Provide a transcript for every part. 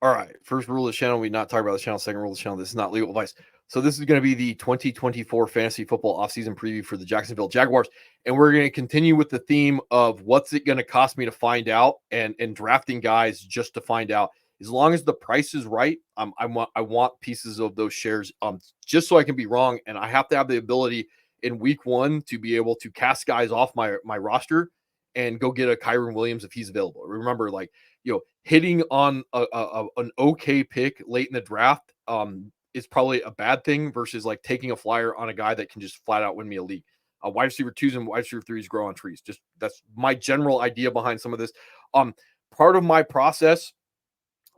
All right. First rule of the channel, we not talk about the channel. Second rule of the channel, this is not legal advice. So this is going to be the 2024 fantasy football offseason preview for the Jacksonville Jaguars. And we're going to continue with the theme of what's it going to cost me to find out and drafting guys just to find out. As long as the price is right, I want pieces of those shares just so I can be wrong. And I have to have the ability in week one to be able to cast guys off my roster and go get a Kyron Williams if he's available. Remember, like, hitting on an okay pick late in the draft is probably a bad thing versus like taking a flyer on a guy that can just flat out win me a league. Wide receiver twos and wide receiver threes grow on trees. Just that's my general idea behind some of this. Part of my process,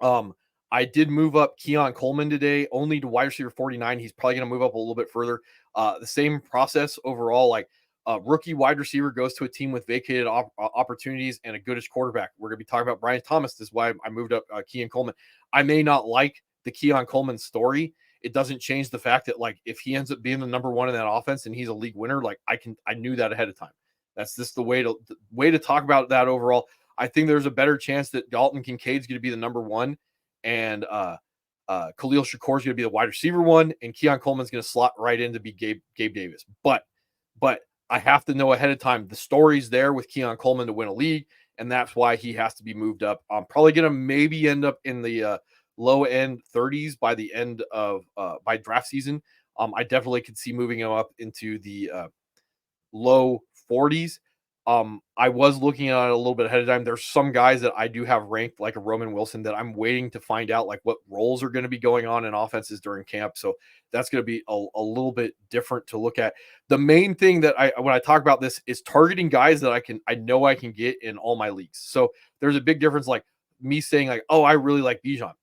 I did move up Keon Coleman today, only to wide receiver 49. He's probably going to move up a little bit further. The same process overall, like rookie wide receiver goes to a team with vacated opportunities and a goodish quarterback. We're going to be talking about Brian Thomas. This is why I moved up Keon Coleman. I may not like the Keon Coleman story. It doesn't change the fact that, like, if he ends up being the number one in that offense and he's a league winner, like I knew that ahead of time. That's just the way to talk about that overall. I think there's a better chance that Dalton Kincaid's going to be the number one, and Khalil Shakur is going to be the wide receiver one, and Keon Coleman's going to slot right in to be Gabe Davis. But I have to know ahead of time the story's there with Keon Coleman to win a league, and that's why he has to be moved up. I'm probably going to maybe end up in the low end 30s by the end of by draft season. I definitely could see moving him up into the low 40s. I was looking at it a little bit ahead of time. There's some guys that I do have ranked, like a Roman Wilson, that I'm waiting to find out like what roles are going to be going on in offenses during camp. So that's going to be a little bit different to look at. The main thing that when I talk about this is targeting guys that I know I can get in all my leagues. So there's a big difference, like me saying like, oh, I really like Bijan.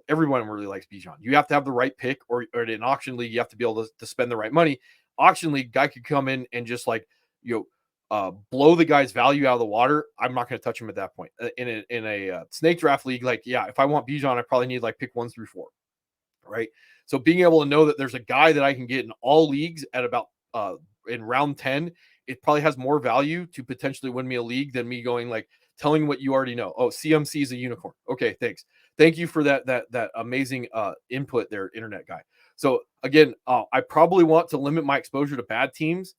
Everyone really likes Bijan. You have to have the right pick, or in an auction league, you have to be able to spend the right money. Auction league, guy could come in and just like, blow the guy's value out of the water. I'm not going to touch him at that point. In a snake draft league, like, yeah, if I want Bijan, I probably need like pick 1 through 4, right? So being able to know that there's a guy that I can get in all leagues at about in round 10, it probably has more value to potentially win me a league than me going like telling what you already know. Oh, CMC is a unicorn. Okay, thanks. Thank you for that amazing input there, internet guy. So again, I probably want to limit my exposure to bad teams,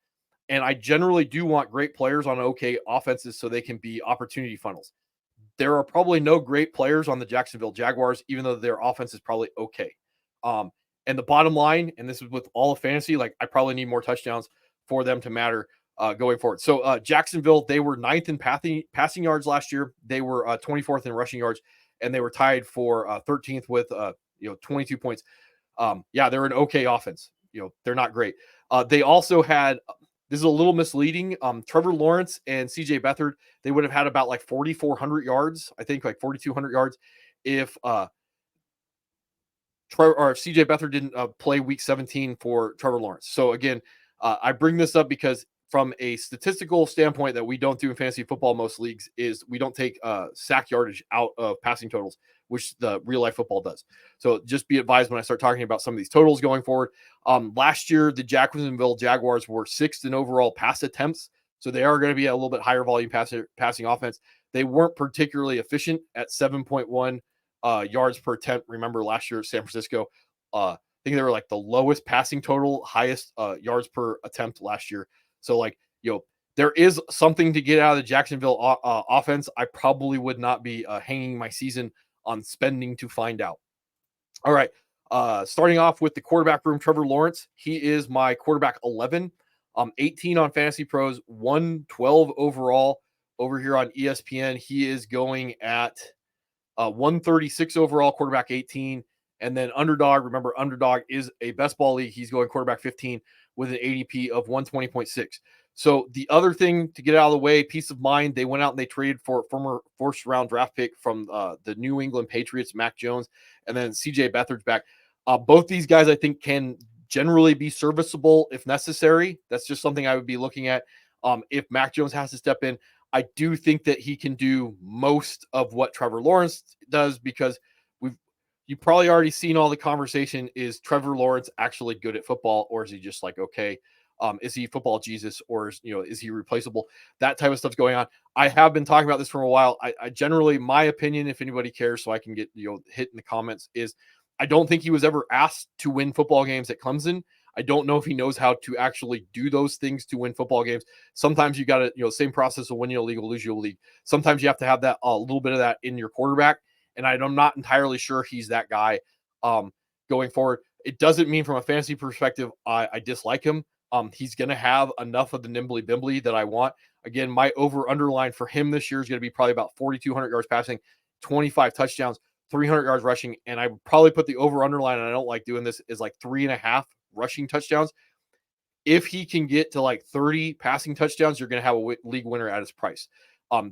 and I generally do want great players on okay offenses so they can be opportunity funnels. There are probably no great players on the Jacksonville Jaguars, even though their offense is probably okay. And the bottom line, and this is with all of fantasy, like I probably need more touchdowns for them to matter going forward. So Jacksonville, they were 9th in passing yards last year. They were 24th in rushing yards, and they were tied for 13th with 22 points. Yeah, they're an okay offense. They're not great. They also had, this is a little misleading, Trevor Lawrence and CJ Beathard, they would have had about like 4,400 yards, I think like 4,200 yards if if CJ Beathard didn't play week 17 for Trevor Lawrence. So again, I bring this up because from a statistical standpoint that we don't do in fantasy football, most leagues, is we don't take sack yardage out of passing totals, which the real life football does. So just be advised when I start talking about some of these totals going forward. Last year, the Jacksonville Jaguars were 6th in overall pass attempts. So they are going to be a little bit higher volume passing offense. They weren't particularly efficient at 7.1 yards per attempt. Remember last year, San Francisco, I think they were like the lowest passing total, highest yards per attempt last year. So like, there is something to get out of the Jacksonville offense. I probably would not be hanging my season on spending to find out. All right. Starting off with the quarterback room, Trevor Lawrence. He is my quarterback 11. 18 on Fantasy Pros, 112 overall over here on ESPN. He is going at 136 overall, quarterback 18. And then Underdog, remember, Underdog is a best ball league. He's going quarterback 15 with an ADP of 120.6. So the other thing to get out of the way, peace of mind, they went out and they traded for a former first round draft pick from the New England Patriots, Mac Jones, and then CJ Beathard's back. Both these guys, I think, can generally be serviceable if necessary. That's just something I would be looking at. If Mac Jones has to step in, I do think that he can do most of what Trevor Lawrence does, because you've probably already seen all the conversation. Is Trevor Lawrence actually good at football, or is he just like okay? Is he football Jesus, or is he replaceable? That type of stuff's going on. I have been talking about this for a while. I generally, my opinion, if anybody cares, so I can get hit in the comments, is I don't think he was ever asked to win football games at Clemson. I don't know if he knows how to actually do those things to win football games. Sometimes you got to, same process of winning a league will lose you a league. Sometimes you have to have that a little bit of that in your quarterback. And I'm not entirely sure he's that guy going forward. It doesn't mean from a fantasy perspective I dislike him. He's going to have enough of the nimbly bimbly that I want. Again, my over underline for him this year is going to be probably about 4,200 yards passing, 25 touchdowns, 300 yards rushing. And I would probably put the over underline, and I don't like doing this, is like 3.5 rushing touchdowns. If he can get to like 30 passing touchdowns, you're going to have a league winner at his price.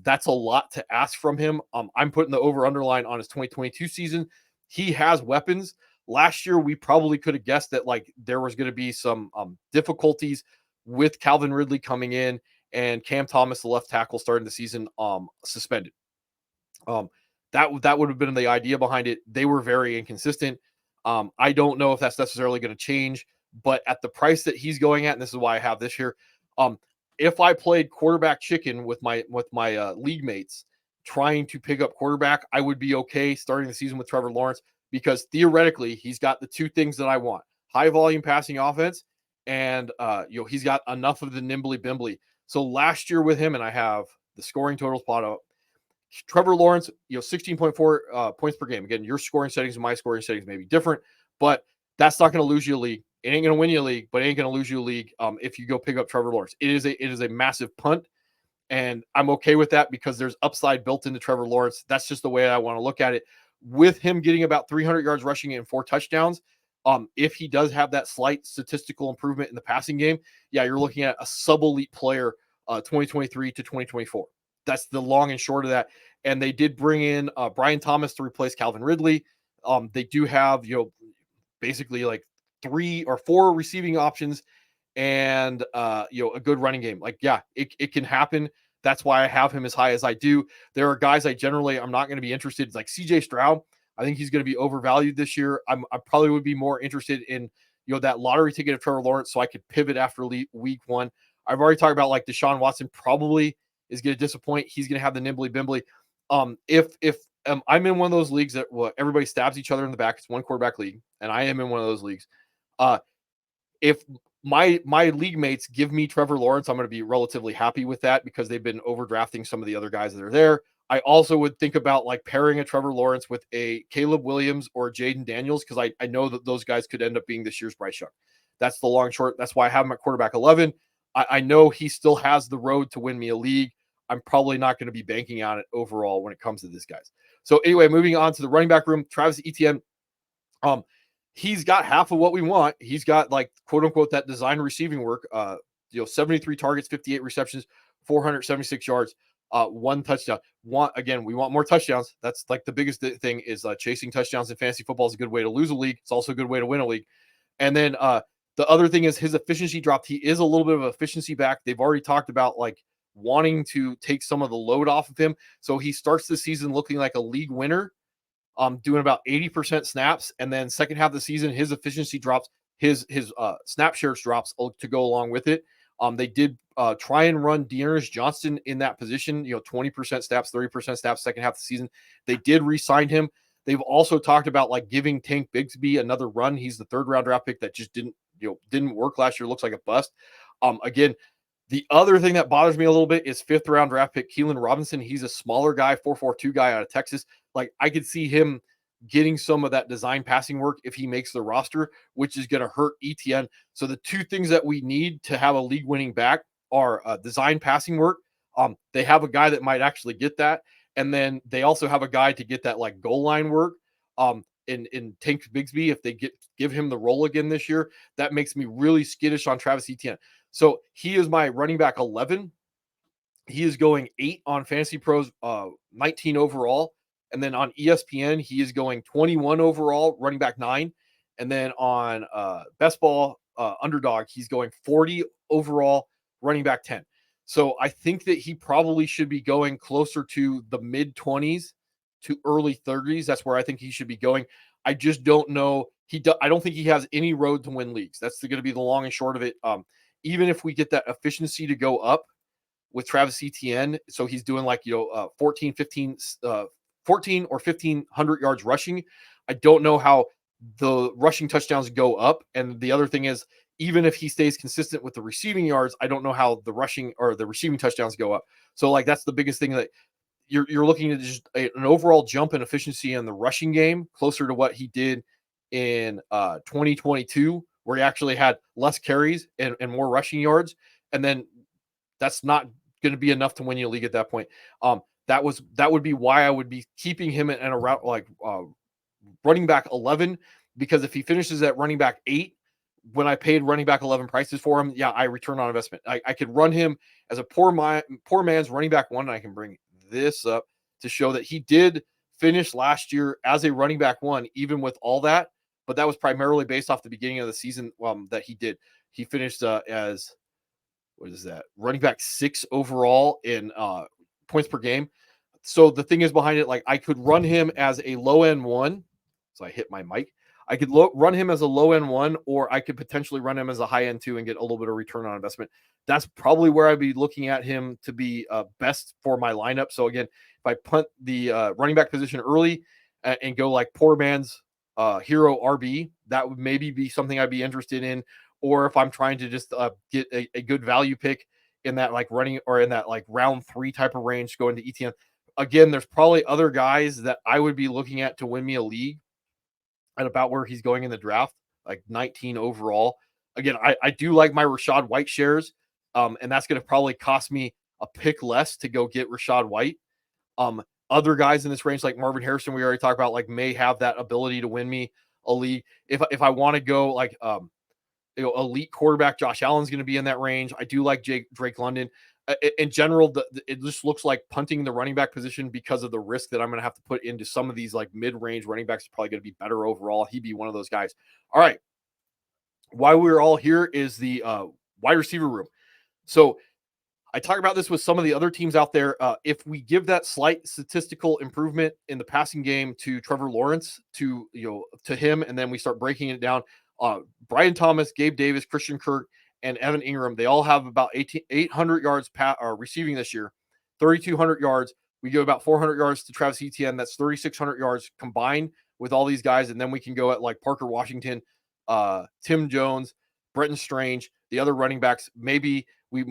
That's a lot to ask from him. I'm putting the over underline on his 2022 season. He has weapons. Last year, we probably could have guessed that like there was going to be some difficulties with Calvin Ridley coming in and Cam Thomas, the left tackle, starting the season suspended. That would have been the idea behind it. They were very inconsistent. I don't know if that's necessarily going to change, but at the price that he's going at, and this is why I have this here, if I played quarterback chicken with my league mates trying to pick up quarterback, I would be okay starting the season with Trevor Lawrence, because theoretically he's got the two things that I want: high volume passing offense, and he's got enough of the nimbly bimbly. So last year with him, and I have the scoring totals plot out. Trevor Lawrence, 16.4 points per game. Again, your scoring settings and my scoring settings may be different, but that's not going to lose you a league. It ain't going to win you a league, but it ain't going to lose you a league if you go pick up Trevor Lawrence. It is a massive punt, and I'm okay with that because there's upside built into Trevor Lawrence. That's just the way I want to look at it. With him getting about 300 yards rushing and 4 touchdowns, if he does have that slight statistical improvement in the passing game, yeah, you're looking at a sub-elite player 2023 to 2024. That's the long and short of that. And they did bring in Brian Thomas to replace Calvin Ridley. They do have, basically like 3 or 4 receiving options and, a good running game. Like, yeah, it can happen. That's why I have him as high as I do. There are guys I'm not going to be interested in, like CJ Stroud. I think he's going to be overvalued this year. I probably would be more interested in, that lottery ticket of Trevor Lawrence, so I could pivot after week 1. I've already talked about like Deshaun Watson probably is going to disappoint. He's going to have the nimbly bimbly. If I'm in one of those leagues that everybody stabs each other in the back, it's one quarterback league, and I am in one of those leagues. If my league mates give me Trevor Lawrence, I'm going to be relatively happy with that because they've been overdrafting some of the other guys that are there. I also would think about like pairing a Trevor Lawrence with a Caleb Williams or Jaden Daniels, because I know that those guys could end up being this year's Bryce Young. That's the long short. That's why I have him at quarterback 11. I know he still has the road to win me a league. I'm probably not going to be banking on it overall when it comes to this guys. So anyway, moving on to the running back room, Travis Etienne. He's got half of what we want. He's got like quote unquote that design receiving work. 73 targets, 58 receptions, 476 yards, 1 touchdown. We want more touchdowns. That's like the biggest thing is chasing touchdowns in fantasy football is a good way to lose a league. It's also a good way to win a league. And then the other thing is his efficiency dropped. He is a little bit of an efficiency back. They've already talked about like wanting to take some of the load off of him. So he starts the season looking like a league winner, doing about 80% snaps. And then second half of the season, his efficiency drops, his snap shares drops to go along with it. They did try and run Dearness Johnson in that position, 20% snaps, 30% snaps second half of the season. They did re-sign him. They've also talked about like giving Tank Bigsby another run. He's the 3rd round draft pick that just didn't work last year. Looks like a bust. Again, the other thing that bothers me a little bit is 5th round draft pick Keelan Robinson. He's a smaller guy, 4.42 guy out of Texas. Like I could see him getting some of that design passing work if he makes the roster, which is going to hurt Etienne. So the two things that we need to have a league winning back are design passing work. They have a guy that might actually get that. And then they also have a guy to get that like goal line work. In Tank Bigsby, if they give him the role again this year, that makes me really skittish on Travis Etienne. So he is my running back 11. He is going 8 on Fantasy Pros, 19 overall. And then on ESPN, he is going 21 overall, running back 9. And then on Best Ball Underdog, he's going 40 overall, running back 10. So I think that he probably should be going closer to the mid-20s to early 30s. That's where I think he should be going. I just don't know. I don't think he has any road to win leagues. That's going to be the long and short of it. even if we get that efficiency to go up with Travis Etienne, so he's doing like, 14, 15, 14 or 1,500 yards rushing. I don't know how the rushing touchdowns go up. And the other thing is, even if he stays consistent with the receiving yards, I don't know how the rushing or the receiving touchdowns go up. So like that's the biggest thing, that you're looking at just an overall jump in efficiency in the rushing game, closer to what he did in 2022, where he actually had less carries and more rushing yards. And then that's not going to be enough to win you a league at that point. That would be why I would be keeping him in a route like running back 11, because if he finishes at running back 8, when I paid running back 11 prices for him, yeah, I return on investment. I could run him as a poor man's running back 1, and I can bring this up to show that he did finish last year as a running back 1, even with all that. But that was primarily based off the beginning of the season that he did. He finished as, what is that, running back 6 overall in points per game. So the thing is behind it, like I could run him as a low end 1. So I hit my mic. I could run him as a low end 1, or I could potentially run him as a high end 2 and get a little bit of return on investment. That's probably where I'd be looking at him to be best for my lineup. So again, if I punt the running back position early and go like poor man's hero RB, that would maybe be something I'd be interested in. Or if I'm trying to just get a good value pick in that like running or in that like round 3 type of range, going to ETN. Again, there's probably other guys that I would be looking at to win me a league at about where he's going in the draft, like 19 overall. Again, I do like my Rachaad White shares, and that's going to probably cost me a pick less to go get Rachaad White. Other guys in this range, like Marvin Harrison, we already talked about, like may have that ability to win me a league. If I want to go like elite quarterback, Josh Allen's going to be in that range. I do like Drake London. In general, it just looks like punting the running back position because of the risk that I'm going to have to put into some of these like mid-range running backs is probably going to be better overall. He'd be one of those guys. All right. Why we're all here is the wide receiver room. So I talk about this with some of the other teams out there. If we give that slight statistical improvement in the passing game to Trevor Lawrence, to him, and then we start breaking it down, Brian Thomas, Gabe Davis, Christian Kirk, and Evan Engram, they all have about 800 yards receiving this year, 3,200 yards. We go about 400 yards to Travis Etienne. That's 3,600 yards combined with all these guys. And then we can go at like Parker Washington, Tim Jones, Brenton Strange, the other running backs. Maybe we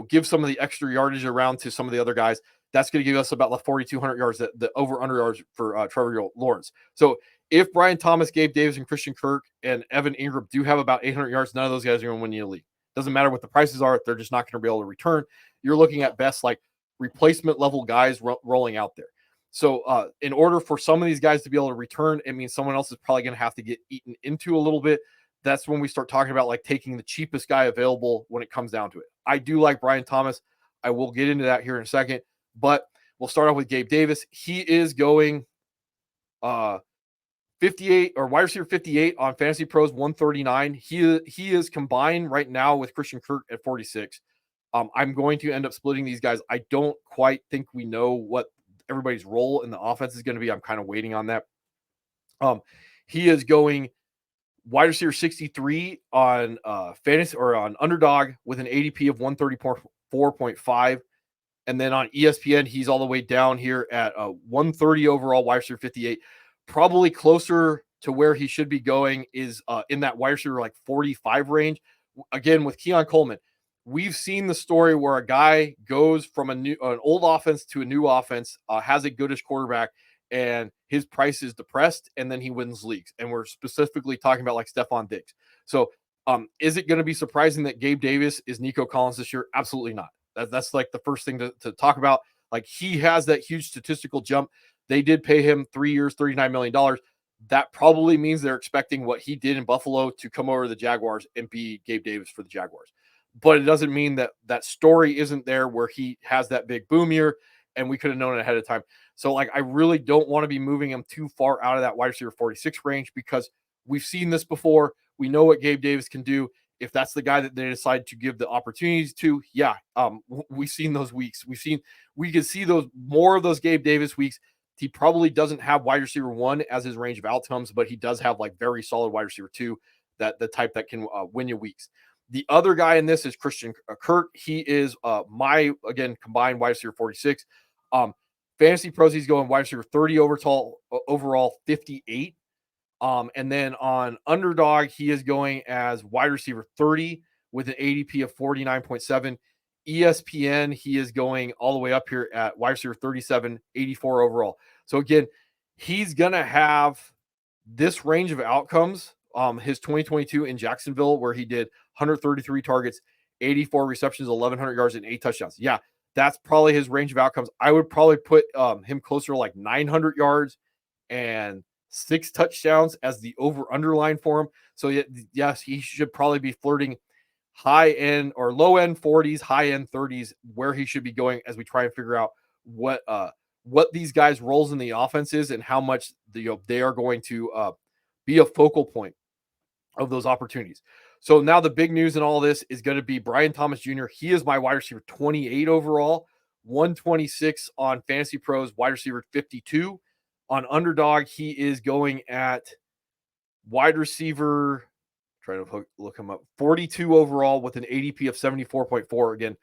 give some of the extra yardage around to some of the other guys. That's going to give us about the 4,200 yards, the over-under yards for Trevor Lawrence. So if Brian Thomas, Gabe Davis, and Christian Kirk and Evan Engram do have about 800 yards, none of those guys are going to win you a league. Doesn't matter what the prices are. They're just not going to be able to return. You're looking at best like replacement level guys rolling out there. So in order for some of these guys to be able to return, it means someone else is probably going to have to get eaten into a little bit. That's when we start talking about like taking the cheapest guy available when it comes down to it. I do like Brian Thomas. I will get into that here in a second, but we'll start off with Gabe Davis. He is going 58 or wide receiver 58 on Fantasy Pros 139. He is combined right now with Christian Kirk at 46. I'm going to end up splitting these guys. I don't quite think we know what everybody's role in the offense is going to be. I'm kind of waiting on that. He is going wide receiver 63 on fantasy or on Underdog with an ADP of 134.5. And then on ESPN, he's all the way down here at 130 overall, wide receiver 58. Probably closer to where he should be going is in that wide receiver like 45 range. Again, with Keon Coleman, we've seen the story where a guy goes from an old offense to a new offense, has a goodish quarterback, and his price is depressed, and then he wins leagues. And we're specifically talking about like Stephon Diggs. So is it going to be surprising that Gabe Davis is Nico Collins this year? Absolutely not. That's like the first thing to talk about. Like he has that huge statistical jump. They did pay him 3 years, $39 million. That probably means they're expecting what he did in Buffalo to come over to the Jaguars and be Gabe Davis for the Jaguars. But it doesn't mean that that story isn't there where he has that big boom year and we could have known it ahead of time. So like, I really don't want to be moving him too far out of that wide receiver 46 range because we've seen this before. We know what Gabe Davis can do. If that's the guy that they decide to give the opportunities to, yeah, we've seen those weeks. We can see those more of those Gabe Davis weeks. He probably doesn't have wide receiver 1 as his range of outcomes, but he does have like very solid wide receiver 2, that the type that can win you weeks. The other guy in this is Christian Kirk. He is my, again, combined wide receiver 46. Fantasy pros, he's going wide receiver 30 overall 58. And then on Underdog, he is going as wide receiver 30 with an ADP of 49.7. ESPN, he is going all the way up here at wide receiver 37, 84 overall. So again, he's going to have this range of outcomes. His 2022 in Jacksonville, where he did 133 targets, 84 receptions, 1,100 yards, and 8 touchdowns. Yeah, that's probably his range of outcomes. I would probably put him closer to like 900 yards and 6 touchdowns as the over underline for him. So yes, he should probably be flirting high end or low end 40s, high end 30s, where he should be going as we try and figure out what these guys' roles in the offense is and how much they are going to be a focal point of those opportunities. So now the big news in all this is going to be Brian Thomas Jr. He is my wide receiver 28 overall, 126 on Fantasy Pros, wide receiver 52. On Underdog, he is going at wide receiver, trying to look him up, 42 overall with an ADP of 74.4. Again,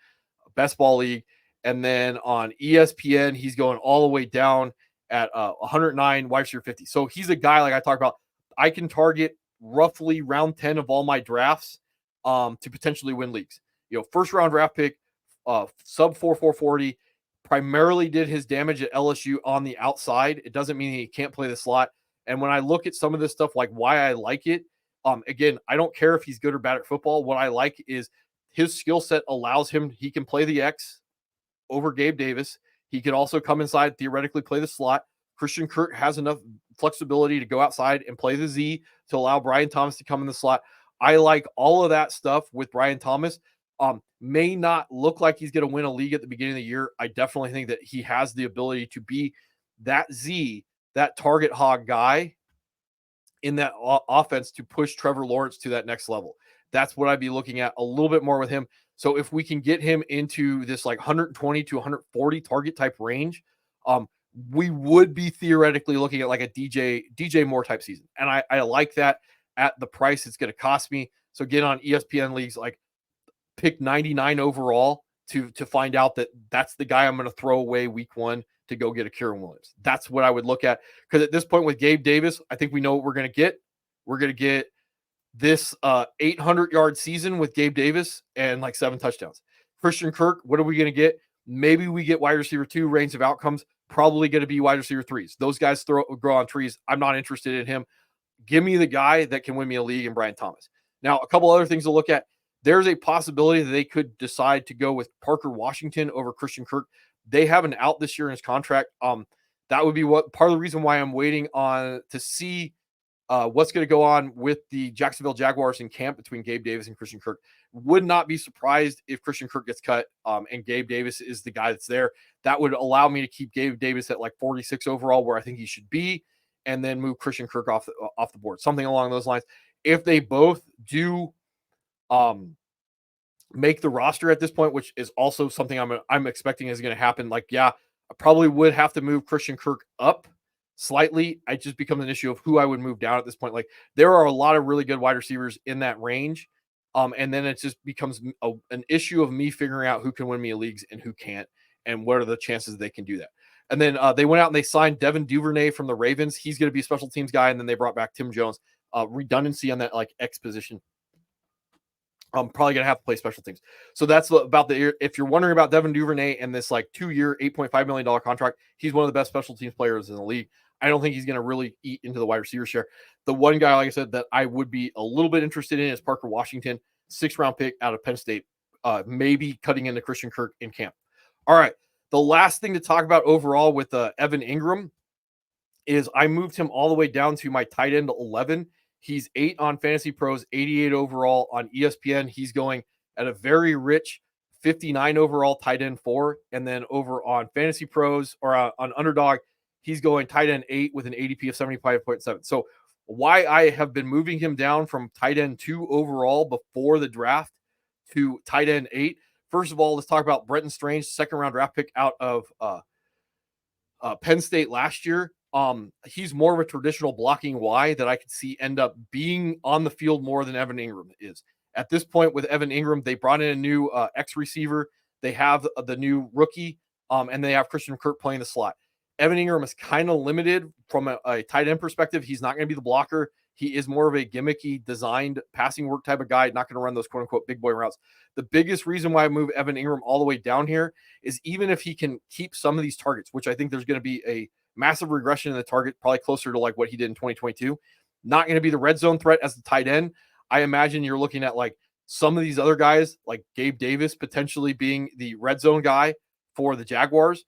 best ball league. And then on ESPN, he's going all the way down at 109, wide receiver 50. So he's a guy, like I talked about, I can target roughly round 10 of all my drafts to potentially win leagues. First round draft pick, sub 4.40, primarily did his damage at LSU on the outside. It doesn't mean he can't play the slot. And when I look at some of this stuff, like why I like it, again, I don't care if he's good or bad at football. What I like is his skill set allows him, he can play the X over Gabe Davis. He can also come inside, theoretically play the slot. Christian Kirk has enough flexibility to go outside and play the Z to allow Brian Thomas to come in the slot. I like all of that stuff with Brian Thomas. May not look like he's going to win a league at the beginning of the year. I definitely think that he has the ability to be that Z, that target hog guy in that offense to push Trevor Lawrence to that next level. That's what I'd be looking at a little bit more with him. So if we can get him into this like 120 to 140 target type range, we would be theoretically looking at like a DJ Moore type season. And I like that at the price it's going to cost me. So get on ESPN leagues, like pick 99 overall to find out that that's the guy I'm going to throw away week 1 to go get a Kieran Williams. That's what I would look at. Because at this point with Gabe Davis, I think we know what we're going to get. We're going to get this 800-yard season with Gabe Davis and like 7 touchdowns. Christian Kirk, what are we going to get? Maybe we get wide receiver 2 range of outcomes. Probably going to be wide receiver 3s. Those guys grow on trees. I'm not interested in him. Give me the guy that can win me a league in Brian Thomas. Now, a couple other things to look at. There's a possibility that they could decide to go with Parker Washington over Christian Kirk. They have an out this year in his contract. That would be what part of the reason why I'm waiting on to see what's going to go on with the Jacksonville Jaguars in camp between Gabe Davis and Christian Kirk. Would not be surprised if Christian Kirk gets cut and Gabe Davis is the guy that's there. That would allow me to keep Gabe Davis at like 46 overall, where I think he should be, and then move Christian Kirk off the board, something along those lines. If they both do make the roster at this point, which is also something I'm expecting is going to happen. Like, yeah, I probably would have to move Christian Kirk up slightly. It just becomes an issue of who I would move down at this point. Like, there are a lot of really good wide receivers in that range. And then it just becomes an issue of me figuring out who can win me leagues and who can't, and what are the chances they can do that. And then they went out and they signed Devin Duvernay from the Ravens. He's going to be a special teams guy. And then they brought back Tim Jones. Redundancy on that like X position. I'm probably going to have to play special teams. So that's about if you're wondering about Devin Duvernay and this like 2-year, $8.5 million contract, he's one of the best special teams players in the league. I don't think he's going to really eat into the wide receiver share. The one guy, like I said, that I would be a little bit interested in is Parker Washington, 6th-round pick out of Penn State, maybe cutting into Christian Kirk in camp. All right. The last thing to talk about overall with Evan Engram is I moved him all the way down to my tight end 11. He's 8 on Fantasy Pros, 88 overall on ESPN. He's going at a very rich 59 overall tight end 4. And then over on Fantasy Pros or on Underdog, he's going tight end 8 with an ADP of 75.7. So why I have been moving him down from tight end 2 overall before the draft to tight end 8. First of all, let's talk about Brenton Strange, 2nd-round draft pick out of Penn State last year. He's more of a traditional blocking Y that I could see end up being on the field more than Evan Engram is. At this point with Evan Engram, they brought in a new X receiver. They have the new rookie, and they have Christian Kirk playing the slot. Evan Engram is kind of limited from a tight end perspective. He's not going to be the blocker. He is more of a gimmicky, designed passing work type of guy, not going to run those quote unquote big boy routes. The biggest reason why I move Evan Engram all the way down here is even if he can keep some of these targets, which I think there's going to be a massive regression in the target, probably closer to like what he did in 2022, not going to be the red zone threat as the tight end. I imagine you're looking at like some of these other guys, like Gabe Davis potentially being the red zone guy for the Jaguars.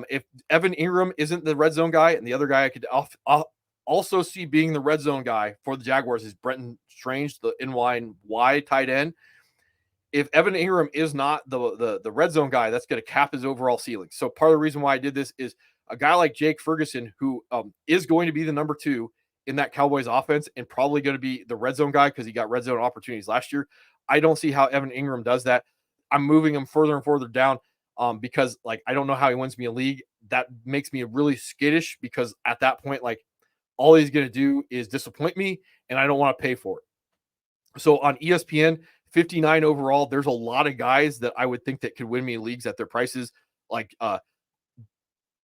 If Evan Engram isn't the red zone guy, and the other guy I could also see being the red zone guy for the Jaguars is Brenton Strange, the inline wide tight end. If Evan Engram is not the red zone guy, that's going to cap his overall ceiling. So part of the reason why I did this is a guy like Jake Ferguson, who is going to be the number 2 in that Cowboys offense and probably going to be the red zone guy because he got red zone opportunities last year. I don't see how Evan Engram does that. I'm moving him further and further down because like I don't know how he wins me a league. That makes me really skittish because at that point, like all he's going to do is disappoint me and I don't want to pay for it. So on ESPN, 59 overall, there's a lot of guys that I would think that could win me leagues at their prices, like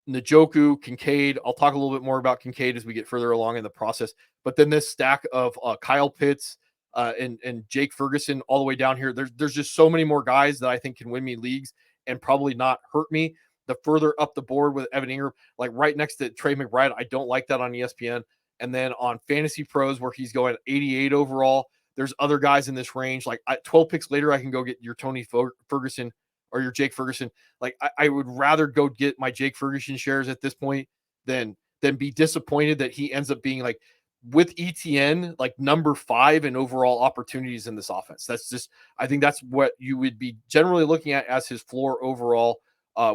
Njoku, Kincaid. I'll talk a little bit more about Kincaid as we get further along in the process. But then this stack of Kyle Pitts and Jake Ferguson all the way down here, there's just so many more guys that I think can win me leagues and probably not hurt me. The further up the board with Evan Engram, like right next to Trey McBride, I don't like that on ESPN. And then on Fantasy Pros, where he's going 88 overall, there's other guys in this range. Like 12 picks later, I can go get your Tony Ferguson or your Jake Ferguson. Like I would rather go get my Jake Ferguson shares at this point than be disappointed that he ends up being like with Etienne, like number 5 in overall opportunities in this offense. That's just, I think that's what you would be generally looking at as his floor overall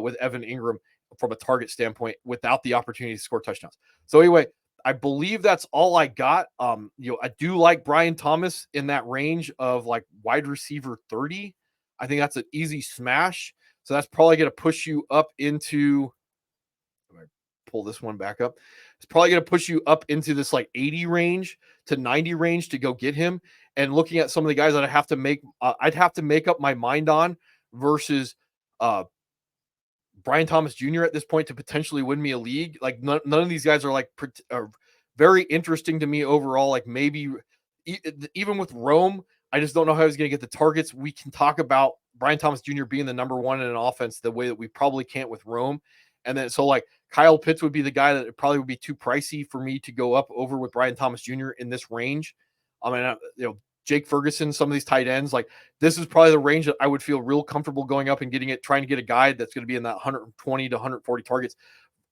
with Evan Engram from a target standpoint without the opportunity to score touchdowns. So anyway, I believe that's all I got. I do like Brian Thomas in that range of like wide receiver 30. I think that's an easy smash. So that's probably going to push you up into, pull this one back up. It's probably going to push you up into this like 80 range to 90 range to go get him. And looking at some of the guys that I have to make, I'd have to make up my mind on versus Brian Thomas Jr. at this point to potentially win me a league. Like none of these guys are very interesting to me overall. Like maybe even with Rome, I just don't know how he's going to get the targets. We can talk about Brian Thomas Jr. being the number 1 in an offense the way that we probably can't with Rome. And then so like Kyle Pitts would be the guy that probably would be too pricey for me to go up over with Brian Thomas Jr. in this range. I mean, Jake Ferguson, some of these tight ends, like this is probably the range that I would feel real comfortable going up and trying to get a guy that's going to be in that 120 to 140 targets,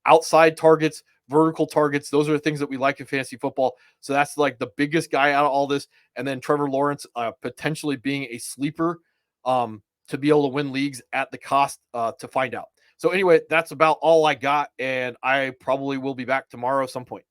outside targets, vertical targets. Those are the things that we like in fantasy football. So that's like the biggest guy out of all this. And then Trevor Lawrence potentially being a sleeper to be able to win leagues at the cost to find out. So anyway, that's about all I got. And I probably will be back tomorrow at some point.